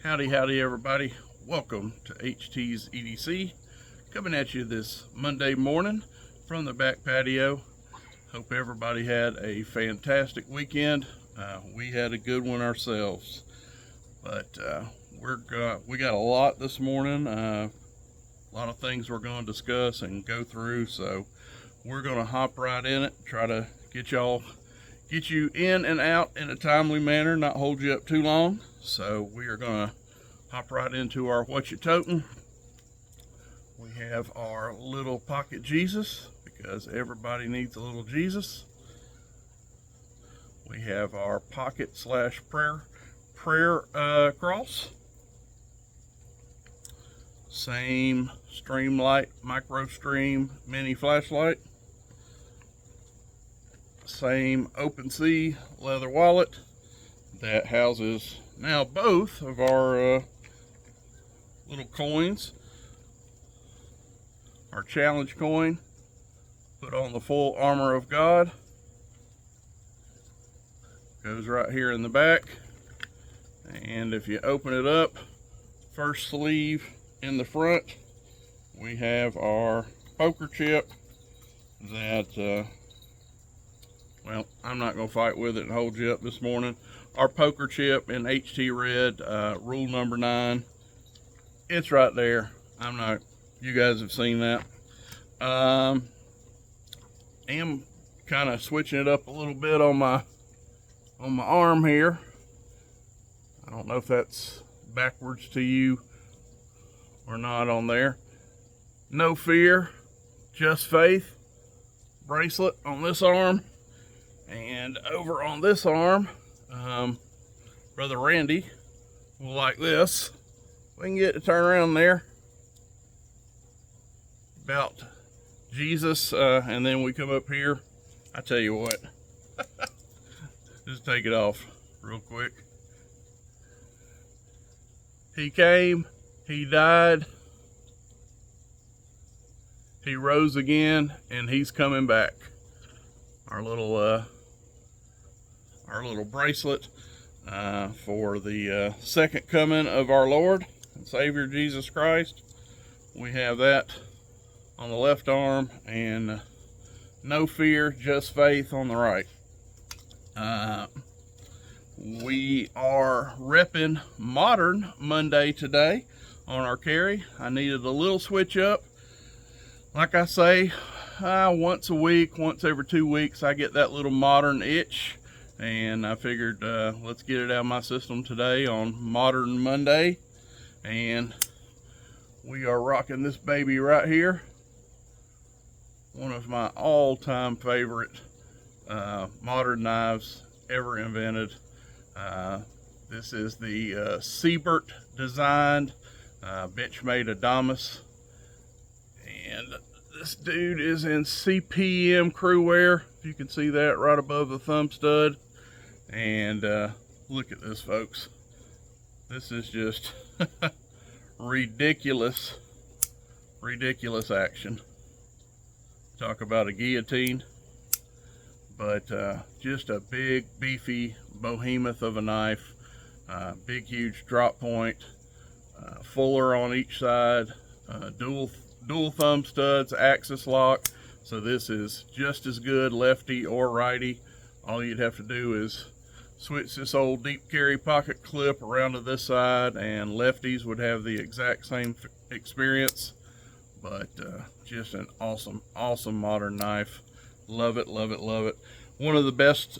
Howdy, howdy everybody. Welcome to HT's EDC. Coming at you this Monday morning from the back patio. Hope everybody had a fantastic weekend. We had a good one ourselves. But we got a lot this morning. A lot of things we're going to discuss and go through. So we're going to hop right in it. Try to get you in and out in a timely manner, not hold you up too long. So we are going to hop right into our What You Totin'. We have our little pocket Jesus, because everybody needs a little Jesus. We have our pocket / prayer cross. Same Streamlight micro stream mini flashlight. Same OpenSea leather wallet that houses now both of our little coins. Our challenge coin, put on the full armor of God, goes right here in the back. And if you open it up, first sleeve in the front, we have our poker chip that well, I'm not going to fight with it and hold you up this morning. Our poker chip in HT red, rule number 9. It's right there. You guys have seen that. Am kind of switching it up a little bit on my arm here. I don't know if that's backwards to you or not on there. No fear, just faith bracelet on this arm. And over on this arm, Brother Randy will like this. We can get to turn around there. About Jesus, and then we come up here. I tell you what, just take it off real quick. He came, he died, he rose again, and he's coming back. Our little bracelet for the second coming of our Lord and Savior Jesus Christ. We have that on the left arm, and no fear, just faith on the right. We are repping Modern Monday today on our carry. I needed a little switch up. Like I say, once a week, once every 2 weeks, I get that little Modern itch, and I figured let's get it out of my system today on Modern Monday. And we are rocking this baby right here. One of my all-time favorite modern knives ever invented. This is the Siebert designed Benchmade Adamas. And this dude is in CPM crew wear. You can see that right above the thumb stud. And look at this, folks. This is just ridiculous action. Talk about a guillotine. But just a big, beefy behemoth of a knife. Big, huge drop point. Fuller on each side. Dual thumb studs, axis lock. So this is just as good lefty or righty. All you'd have to do is switch this old deep carry pocket clip around to this side, and lefties would have the exact same experience. But just an awesome modern knife. Love it, love it, love it. One of the best,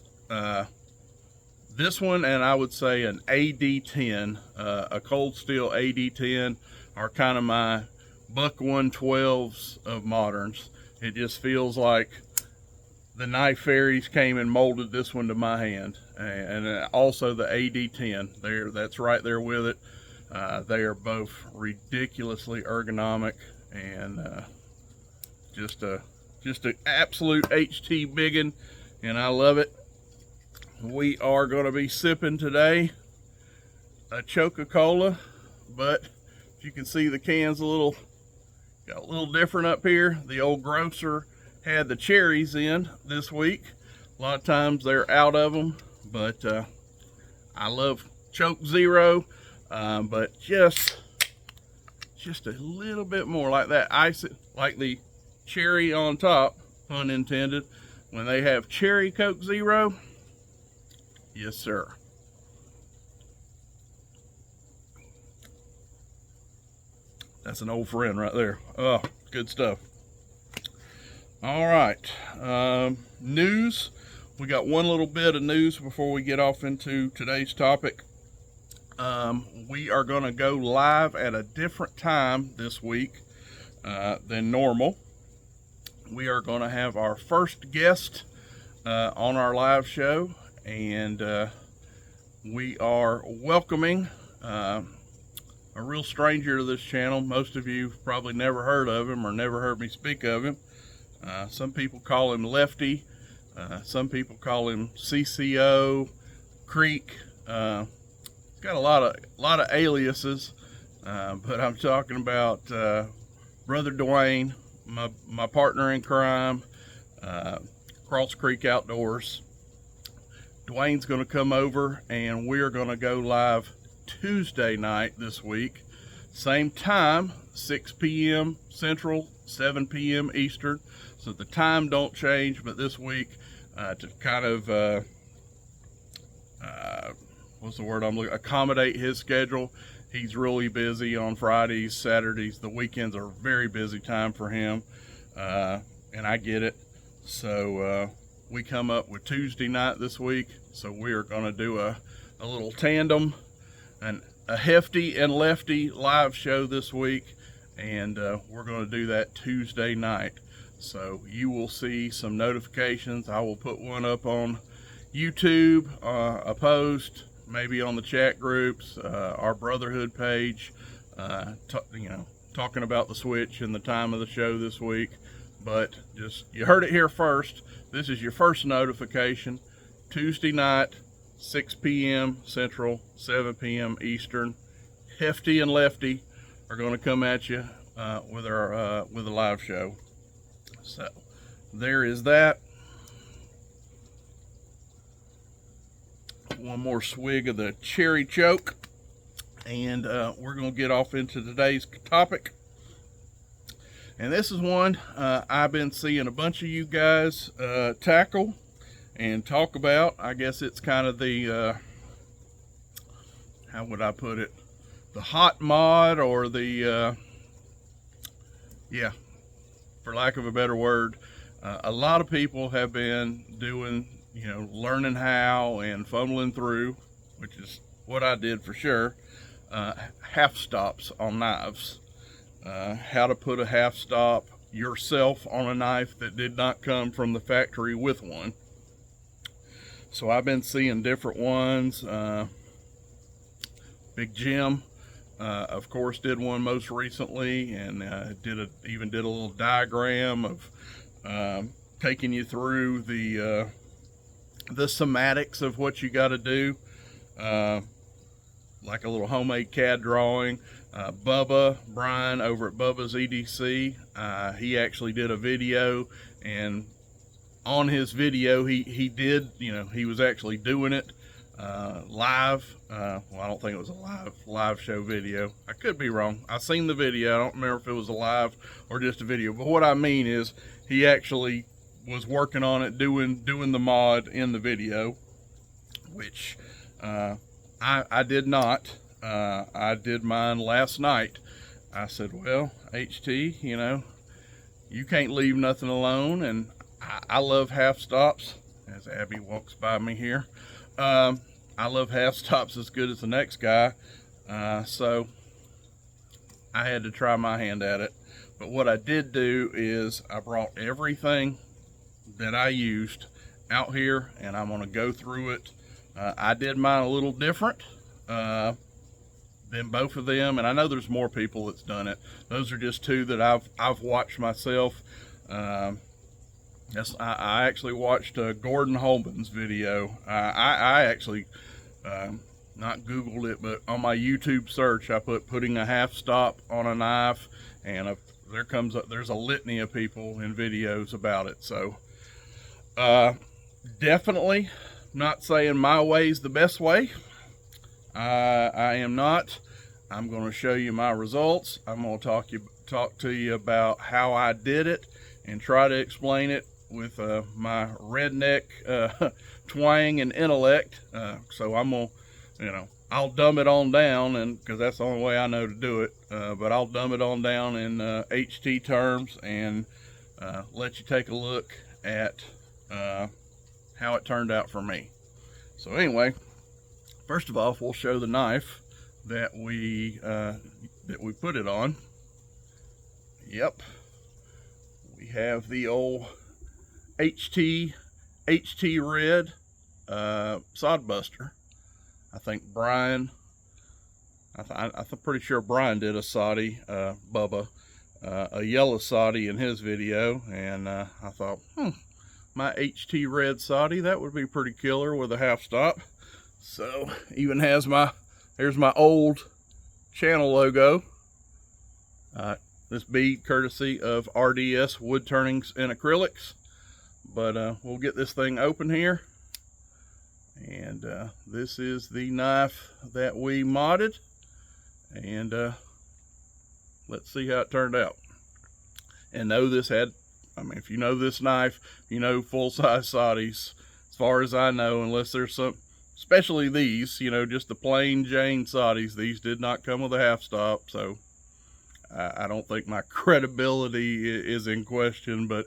this one, and I would say an AD10, a cold steel AD10 are kind of my buck 112s of moderns. It just feels like the knife fairies came and molded this one to my hand. And also the AD10, that's right there with it. They are both ridiculously ergonomic, and just an absolute HT biggin, and I love it. We are going to be sipping today a Coca-Cola, but if you can see, the can's got a little different up here. The old grocer had the cherries in this week. A lot of times they're out of them, but I love Choke Zero. but just a little bit more, like that ice, like the cherry on top, pun intended, when they have cherry Coke Zero. Yes, sir. That's an old friend right there. Oh, good stuff. All right, news. We got one little bit of news before we get off into today's topic. We are going to go live at a different time this week than normal. We are going to have our first guest on our live show, and we are welcoming a real stranger to this channel. Most of you probably never heard of him or never heard me speak of him. Some people call him Lefty. Some people call him CCO, Creek. He's got a lot of aliases, but I'm talking about Brother Dwayne, my partner in crime, Cross Creek Outdoors. Dwayne's going to come over, and we're going to go live Tuesday night this week, same time, 6 p.m. Central, 7 p.m. Eastern, so the time don't change. But this week, to kind of what's the word I'm looking, accommodate his schedule. He's really busy on Fridays, Saturdays. The weekends are a very busy time for him, and I get it. So we come up with Tuesday night this week, so we are going to do a little tandem, and a hefty and lefty live show this week, and we're going to do that Tuesday night. So you will see some notifications. I will put one up on YouTube, a post, maybe on the chat groups, our Brotherhood page, talking about the switch and the time of the show this week. But just, you heard it here first. This is your first notification. Tuesday night, 6 p.m. Central, 7 p.m. Eastern. Hefty and Lefty are going to come at you with a live show. So there is that. One more swig of the cherry choke, and we're going to get off into today's topic. And this is one I've been seeing a bunch of you guys tackle and talk about. I guess it's kind of the, how would I put it, the hot mod, or the, yeah, for lack of a better word. A lot of people have been doing, learning how and fumbling through, which is what I did for sure, half stops on knives. How to put a half stop yourself on a knife that did not come from the factory with one. So I've been seeing different ones. Big Jim, of course, did one most recently, and even did a little diagram of taking you through the schematics of what you got to do, like a little homemade CAD drawing. Bubba, Brian over at Bubba's EDC, he actually did a video, and on his video he did, he was actually doing it live. Well, I don't think it was a live show video. I could be wrong. I seen the video. I don't remember if it was a live or just a video, but what I mean is he actually was working on it, doing the mod in the video, which I did not. I did mine last night. I said, well, HT, you can't leave nothing alone, and I love half stops, as Abby walks by me here. I love half stops as good as the next guy, so I had to try my hand at it. But what I did do is I brought everything that I used out here, and I'm going to go through it. I did mine a little different than both of them, and I know there's more people that's done it. Those are just two that I've watched myself. I actually watched Gordon Holman's video. I actually not Googled it, but on my YouTube search I put putting a half stop on a knife, and there's a litany of people in videos about it. So definitely not saying my way's the best way. I am not. I'm going to show you my results. I'm going to talk to you about how I did it and try to explain it with my redneck twang and intellect. So I'm going to, I'll dumb it on down, and because that's the only way I know to do it. But I'll dumb it on down in HT terms and let you take a look at how it turned out for me. So anyway, first of all, we'll show the knife that we put it on. Yep, we have the old HT red Sodbuster. I think Brian, I'm pretty sure Brian did a Soddy, Bubba, a yellow Soddy in his video, and I thought, my HT red Soddy, that would be pretty killer with a half stop. So even has there's my old channel logo. This bead courtesy of RDS Wood Turnings and Acrylics. But we'll get this thing open here. And this is the knife that we modded. And let's see how it turned out. And know this had, if you know this knife, you know full-size Soddies. As far as I know, unless there's some, especially these, just the plain Jane Soddies, these did not come with a half stop. So I don't think my credibility is in question, but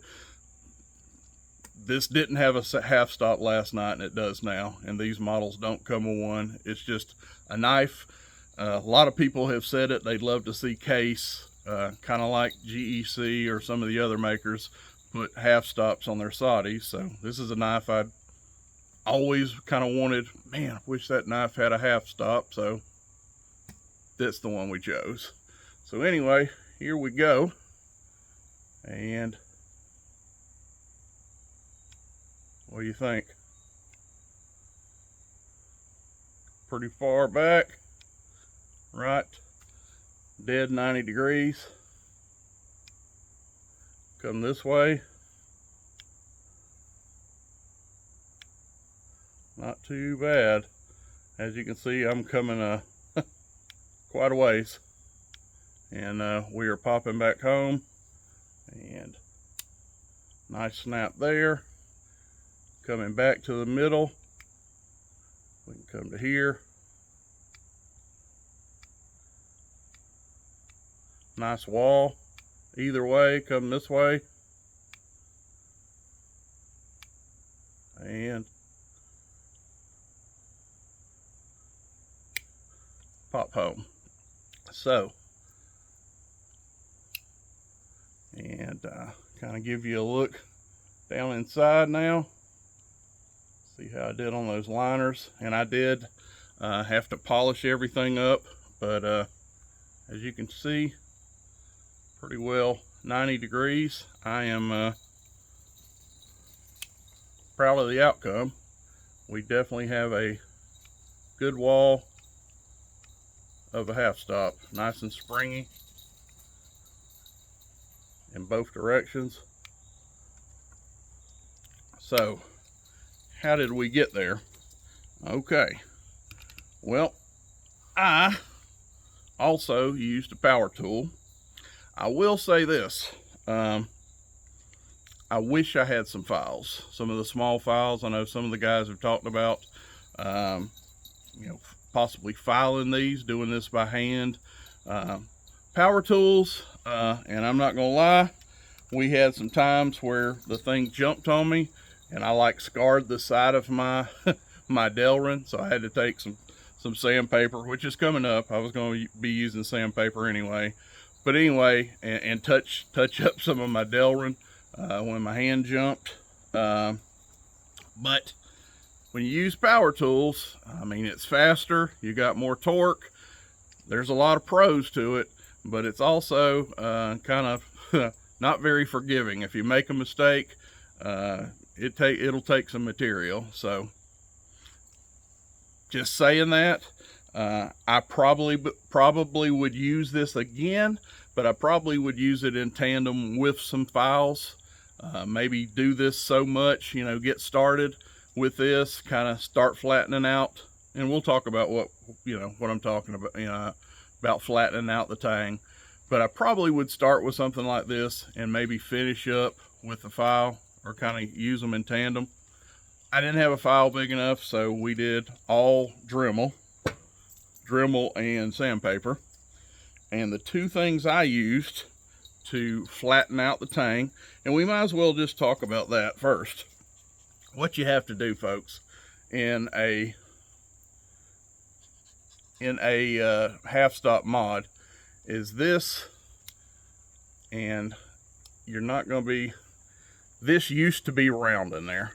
this didn't have a half stop last night, and it does now. And these models don't come with one. It's just a knife. A lot of people have said it. They'd love to see Case, kind of like GEC or some of the other makers, put half stops on their Soddies. So this is a knife I'd always kind of wanted. Man, I wish that knife had a half stop. So that's the one we chose. So anyway, here we go. And what do you think? Pretty far back, right? Dead 90 degrees. Come this way. Not too bad. As you can see, I'm coming quite a ways. And we are popping back home. And nice snap there. Coming back to the middle. We can come to here. Nice wall. Either way, come this way. And pop home. So, and kind of give you a look down inside now. See how I did on those liners. And I did have to polish everything up, but as you can see, pretty well 90 degrees. I am proud of the outcome. We definitely have a good wall of a half stop, nice and springy in both directions. So how did we get there? Okay, well, I also used a power tool. I will say this, I wish I had some files, some of the small files. I know some of the guys have talked about possibly filing these, doing this by hand. Power tools, and I'm not gonna lie, we had some times where the thing jumped on me and I scarred the side of my my Delrin, so I had to take some sandpaper, which is coming up. I was going to be using sandpaper anyway, but anyway, and touch up some of my Delrin when my hand jumped. But when you use power tools, it's faster, you got more torque. There's a lot of pros to it, but it's also kind of not very forgiving. If you make a mistake, it'll take some material. So just saying that, I probably would use this again, but I probably would use it in tandem with some files. Maybe do this so much, get started with this, kind of start flattening out and we'll talk about what I'm talking about, about flattening out the tang. But I probably would start with something like this and maybe finish up with the file, or kind of use them in tandem. I didn't have a file big enough, so we did all Dremel and sandpaper. And the two things I used to flatten out the tang, and we might as well just talk about that first. What you have to do, folks, in a half stop mod is this, and you're not going to be, this used to be round in there.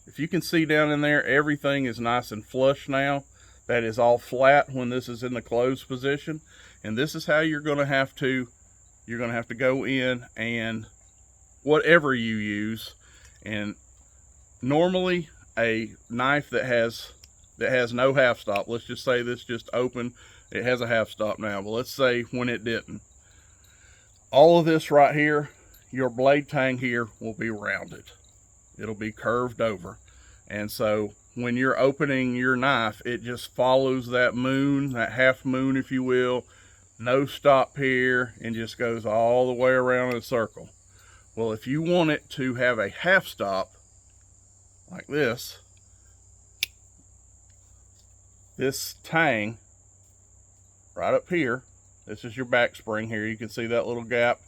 If you can see down in there, everything is nice and flush now. That is all flat when this is in the closed position. And this is how you're going to have to go in, and whatever you use, and normally a knife that has no half stop, let's just say this just open, it has a half stop now, but let's say when it didn't, all of this right here, your blade tang here will be rounded. It'll be curved over. And so when you're opening your knife, it just follows that moon, that half moon, if you will, no stop here, and just goes all the way around in a circle. Well, if you want it to have a half stop like this tang right up here, this is your back spring here. You can see that little gap.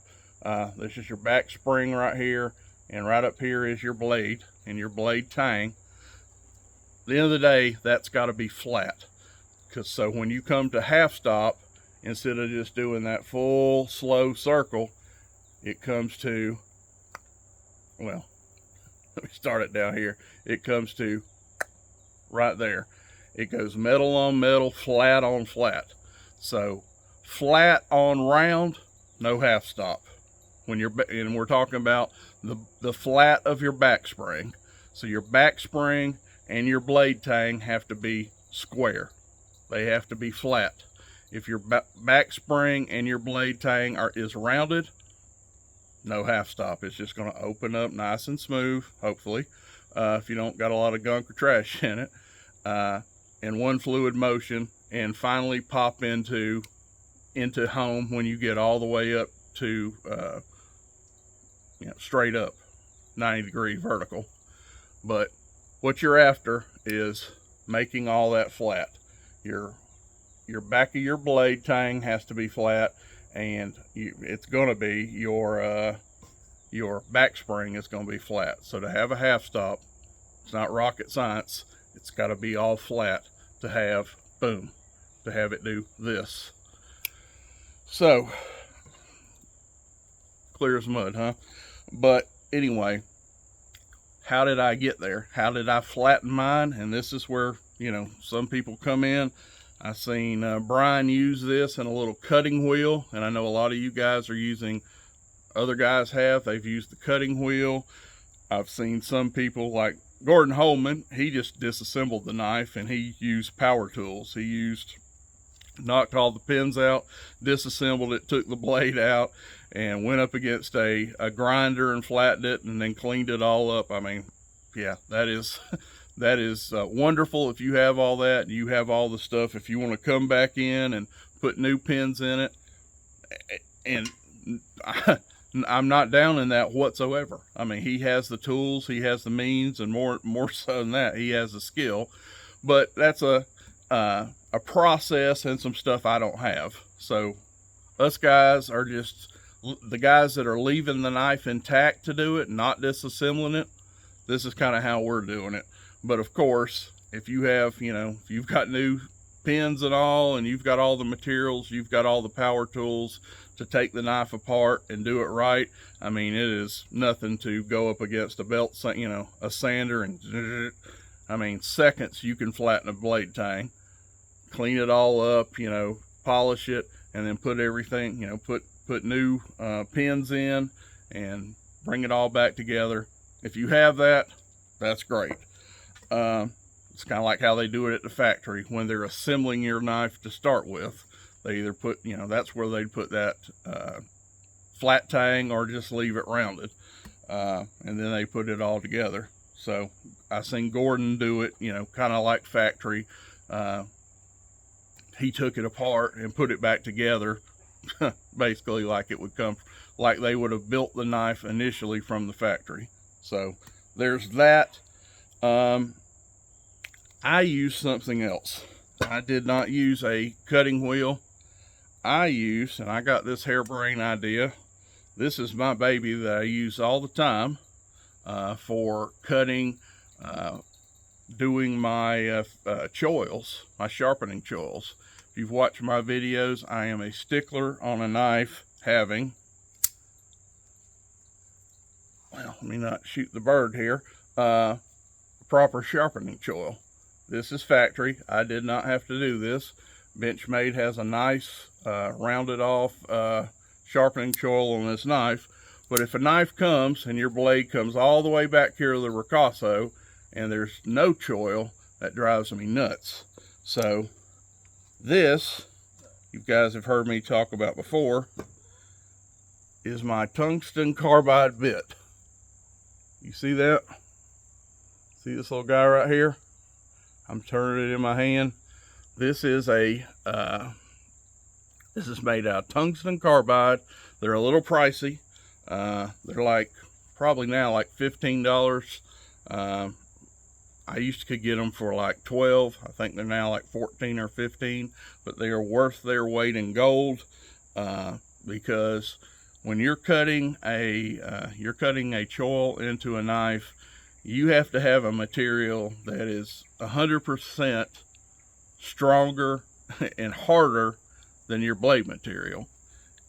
This is your back spring right here, and right up here is your blade and your blade tang. At the end of the day, that's got to be flat, because so when you come to half stop, instead of just doing that full slow circle, it comes to, well, let me start it down here. It comes to right there. It goes metal on metal, flat on flat. So flat on round, no half stop. And we're talking about the flat of your back spring. So your back spring and your blade tang have to be square. They have to be flat. If your back spring and your blade tang is rounded, no half stop. It's just going to open up nice and smooth, hopefully, if you don't got a lot of gunk or trash in it, in one fluid motion, and finally pop into home when you get all the way up to straight up 90-degree vertical. But what you're after is making all that flat. Your back of your blade tang has to be flat, and it's going to be your back spring is going to be flat. So to have a half stop, it's not rocket science. It's got to be all flat to have, boom, to have it do this. So clear as mud, huh? But anyway, how did I get there? How did I flatten mine? And this is where, some people come in. I seen Brian use this in a little cutting wheel, and I know a lot of you guys are using, other guys they've used the cutting wheel. I've seen some people like Gordon Holman, he just disassembled the knife and he used power tools. He knocked all the pins out, disassembled it, took the blade out, and went up against a grinder and flattened it, and then cleaned it all up. I mean, yeah, that is wonderful. If you have all that, and you have all the stuff, if you want to come back in and put new pins in it, and I'm not down in that whatsoever. I mean, he has the tools, he has the means, and more so than that, he has the skill. But that's a process and some stuff I don't have. So us guys are just the guys that are leaving the knife intact to do it, not disassembling it. This is kind of how we're doing it. But of course, if you have, if you've got new pins and all, and you've got all the materials, you've got all the power tools to take the knife apart and do it right, I mean, it is nothing to go up against a belt, a sander, and I mean, seconds you can flatten a blade tang, clean it all up, polish it, and then put everything, put new pins in and bring it all back together. If you have that, that's great. It's kind of like how they do it at the factory when they're assembling your knife to start with. They either put, that's where they'd put that flat tang or just leave it rounded. And then they put it all together. So I seen Gordon do it, kind of like factory. he took it apart and put it back together, basically like it would come, like they would have built the knife initially from the factory. So there's that. I used something else. I did not use a cutting wheel. I use, and I got this harebrained idea. This is my baby that I use all the time for cutting, doing my choils, my sharpening choils. If you've watched my videos, I am a stickler on a knife having, well, let me not shoot the bird here, proper sharpening choil. This is factory. I did not have to do this. Benchmade has a nice rounded off sharpening choil on this knife. But if a knife comes and your blade comes all the way back here to the ricasso and there's no choil, that drives me nuts. So this, you guys have heard me talk about before, is my tungsten carbide bit. You see that? See this little guy right here? I'm turning it in my hand. This is a this is made out of tungsten carbide. They're a little pricey. They're like probably now like $15. I used to get them for like 12. I think they're now like 14 or 15, but they are worth their weight in gold, because when you're cutting a choil into a knife, you have to have a material that is 100% stronger and harder than your blade material.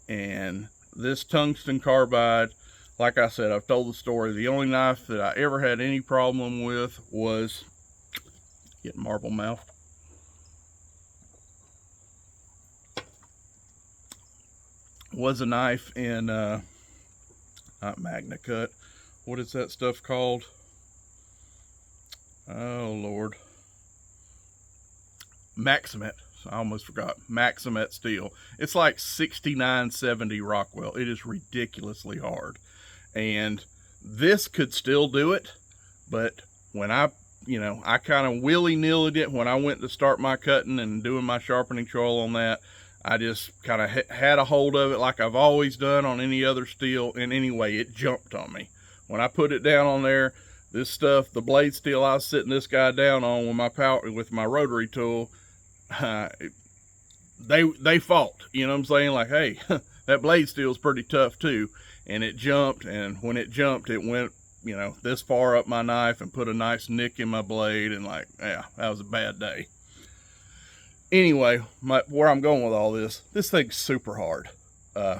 And this tungsten carbide, like I said, I've told the story, the only knife that I ever had any problem with was getting marble mouth. Was a knife in not Magna Cut, what is that stuff called? Oh Lord, Maximet. I almost forgot. Maximet steel. It's like 6970 Rockwell. It is ridiculously hard, and this could still do it, but when I kind of willy-nilly it when I went to start my cutting and doing my sharpening choil on that, I just kind of had a hold of it like I've always done on any other steel, and anyway, it jumped on me. When I put it down on there, this stuff, the blade steel I was sitting this guy down on with my rotary tool, they fought, you know what I'm saying? Like, hey, that blade steel is pretty tough too. And it jumped, and when it jumped, it went, this far up my knife and put a nice nick in my blade, and like, yeah, that was a bad day. Anyway, where I'm going with all this thing's super hard.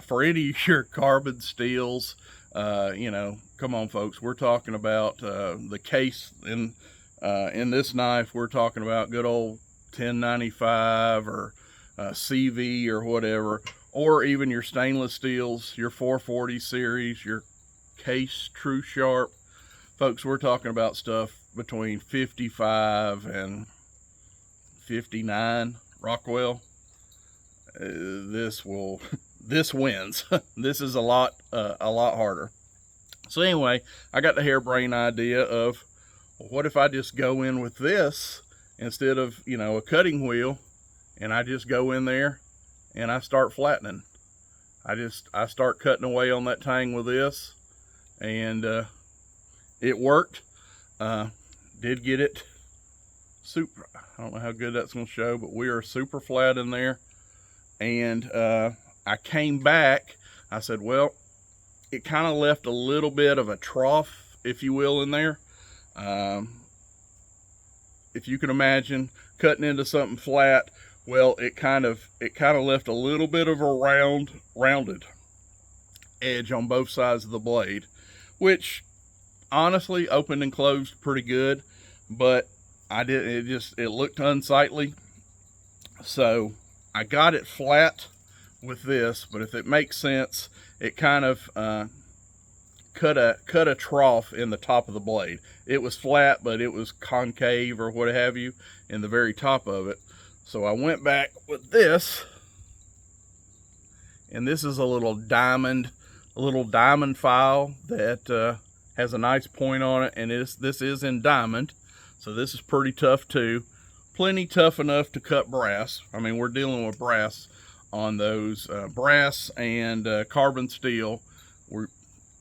For any of your carbon steels, come on folks, we're talking about the case in this knife. We're talking about good old 1095 or CV or whatever, or even your stainless steels, your 440 series, your Case True Sharp. Folks, we're talking about stuff between 55 and 59 Rockwell. This wins. This is a lot harder. So anyway, I got the harebrained idea of, well, what if I just go in with this instead of, a cutting wheel, and I just go in there and I start flattening. I start cutting away on that tang with this, and it worked. Did get it super, I don't know how good that's going to show, but we are super flat in there. And I came back, I said, well, it kind of left a little bit of a trough, if you will, in there. If you can imagine cutting into something flat, well, it kind of left a little bit of a rounded edge on both sides of the blade, which honestly opened and closed pretty good, but it looked unsightly. So I got it flat with this, but if it makes sense, it kind of cut a trough in the top of the blade. It was flat, but it was concave or what have you in the very top of it. So I went back with this, and this is a little diamond file that has a nice point on it, and this is in diamond, so this is pretty tough too. plenty tough enough to cut brass. I mean, we're dealing with brass on those, brass and carbon steel. We're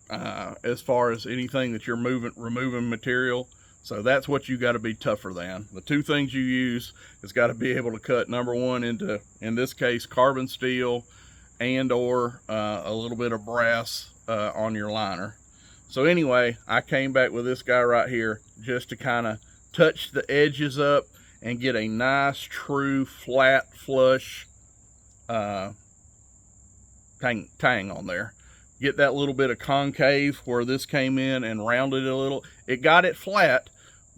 as far as anything that you're removing material. So that's what you got to be tougher than. The two things you use is got to be able to cut, number one, into, in this case, carbon steel and or a little bit of brass on your liner. So anyway, I came back with this guy right here just to kind of touch the edges up and get a nice, true, flat, flush tang on there. Get that little bit of concave where this came in and rounded it a little. It got it flat,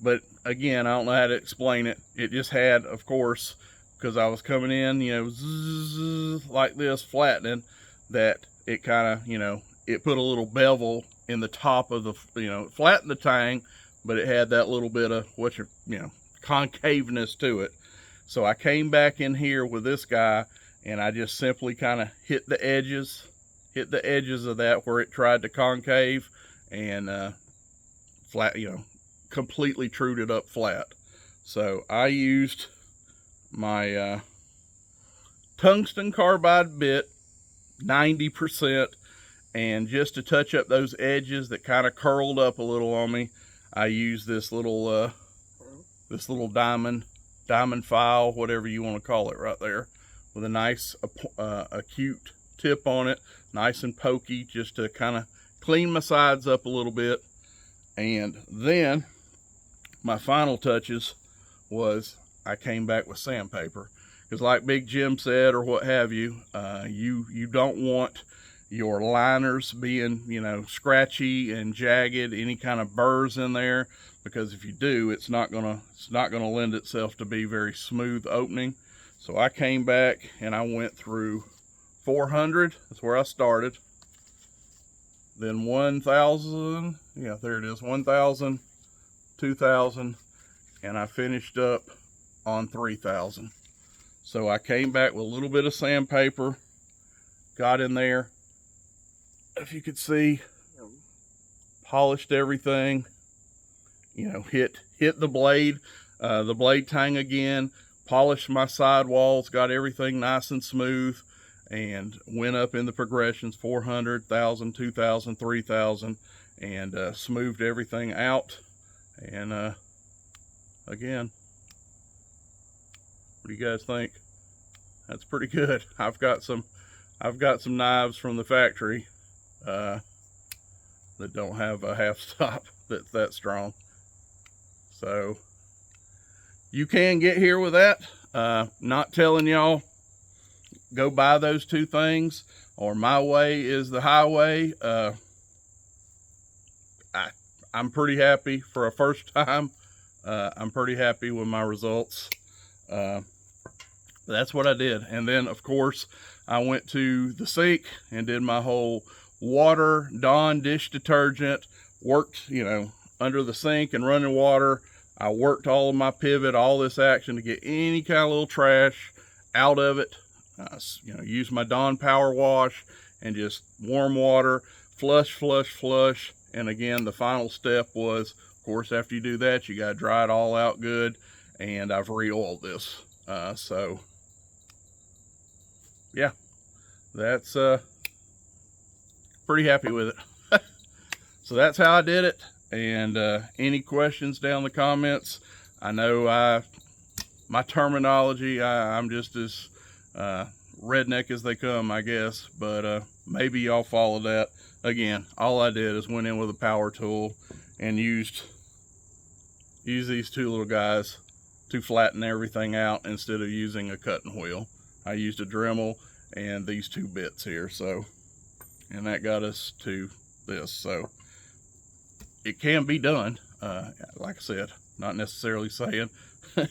but again, I don't know how to explain it. It just had, of course, because I was coming in, you know, zzz, like this, flattening, that it kind of, you know, it put a little bevel in the top of the, you know, flattened the tang, but it had that little bit of what you know, concaveness to it. So I came back in here with this guy and I just simply kind of hit the edges of that where it tried to concave, and flat, you know, completely trued it up flat. So I used my tungsten carbide bit, 90%, and just to touch up those edges that kind of curled up a little on me, I used this little diamond file, whatever you want to call it, right there, with a nice acute tip on it, nice and pokey, just to kind of clean my sides up a little bit. And then my final touches was I came back with sandpaper, because like Big Jim said, or what have you, you don't want your liners being, you know, scratchy and jagged, any kind of burrs in there, because if you do, it's not gonna lend itself to be very smooth opening. So I came back and I went through 400, that's where I started. Then 1,000, yeah, there it is, 1,000, 2,000, and I finished up on 3,000. So I came back with a little bit of sandpaper, got in there, if you could see, polished everything, you know, hit the blade tang again, polished my side walls, got everything nice and smooth, and went up in the progressions, 400, 1,000, 2,000, 3,000, and smoothed everything out. And again, what do you guys think? That's pretty good. I've got some knives from the factory that don't have a half stop that's that strong. So you can get here with that. Not telling y'all go buy those two things, or my way is the highway. I'm pretty happy for a first time. I'm pretty happy with my results. That's what I did. And then of course I went to the sink and did my whole water, Dawn dish detergent, worked, you know, under the sink and running water. I worked all of my pivot, all this action to get any kind of little trash out of it. You know, use my Dawn power wash and just warm water, flush, flush, flush. And again, the final step was, of course, after you do that, you got to dry it all out good. And I've re-oiled this. So yeah, that's pretty happy with it. So that's how I did it. And any questions down in the comments? I know my terminology, I'm just as redneck as they come, I guess, but maybe y'all follow that. Again, all I did is went in with a power tool and used these two little guys to flatten everything out instead of using a cutting wheel. I used a Dremel and these two bits here, so, and that got us to this. So it can be done. Like I said, not necessarily saying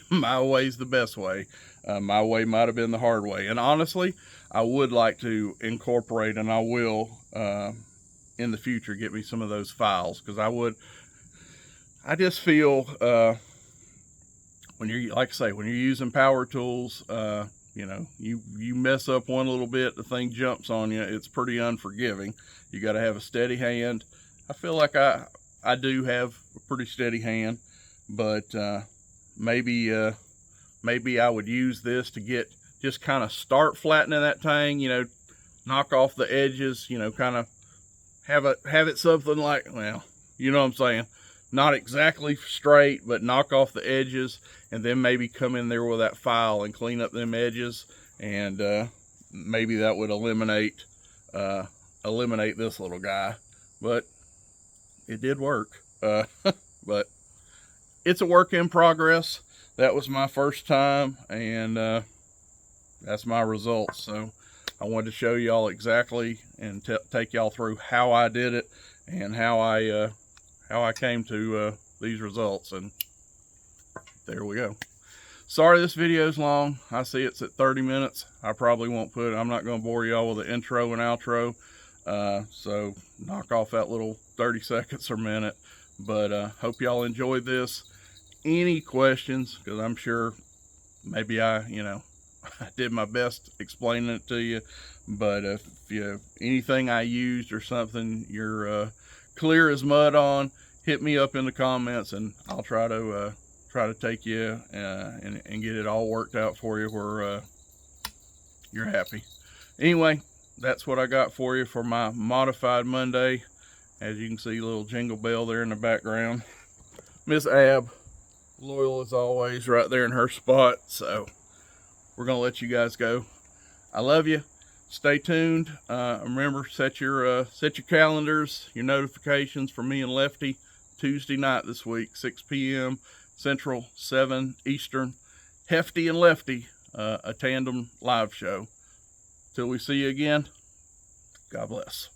my way's the best way. My way might have been the hard way. And honestly, I would like to incorporate, and I will in the future, get me some of those files, because I just feel when you're, like I say, when you're using power tools, you know, you mess up one little bit, the thing jumps on you. It's pretty unforgiving. You got to have a steady hand. I feel like I do have a pretty steady hand, but maybe maybe I would use this to get, just kind of start flattening that tang, you know, knock off the edges, you know, kind of have it something like, well, you know what I'm saying, not exactly straight, but knock off the edges, and then maybe come in there with that file and clean up them edges, and maybe that would eliminate this little guy. But it did work. But it's a work in progress. That was my first time, and that's my results. So I wanted to show y'all exactly and take y'all through how I did it and how I came to these results. And there we go. Sorry this video is long. I see it's at 30 minutes. I probably won't I'm not going to bore y'all with the intro and outro. So knock off that little 30 seconds or minute. But hope y'all enjoyed this. Any questions, because I'm sure maybe I did my best explaining it to you. But if anything I used or something you're clear as mud on, hit me up in the comments, and I'll try to take you and get it all worked out for you where you're happy. Anyway, that's what I got for you for my Modified Monday. As you can see, a little jingle bell there in the background. Miss Ab, loyal as always, right there in her spot. So we're gonna let you guys go. I love you. Stay tuned. Remember, set your calendars, your notifications for me and Lefty. Tuesday night this week, 6 p.m. Central, 7 Eastern. Hefty and Lefty, a tandem live show. Till we see you again, God bless.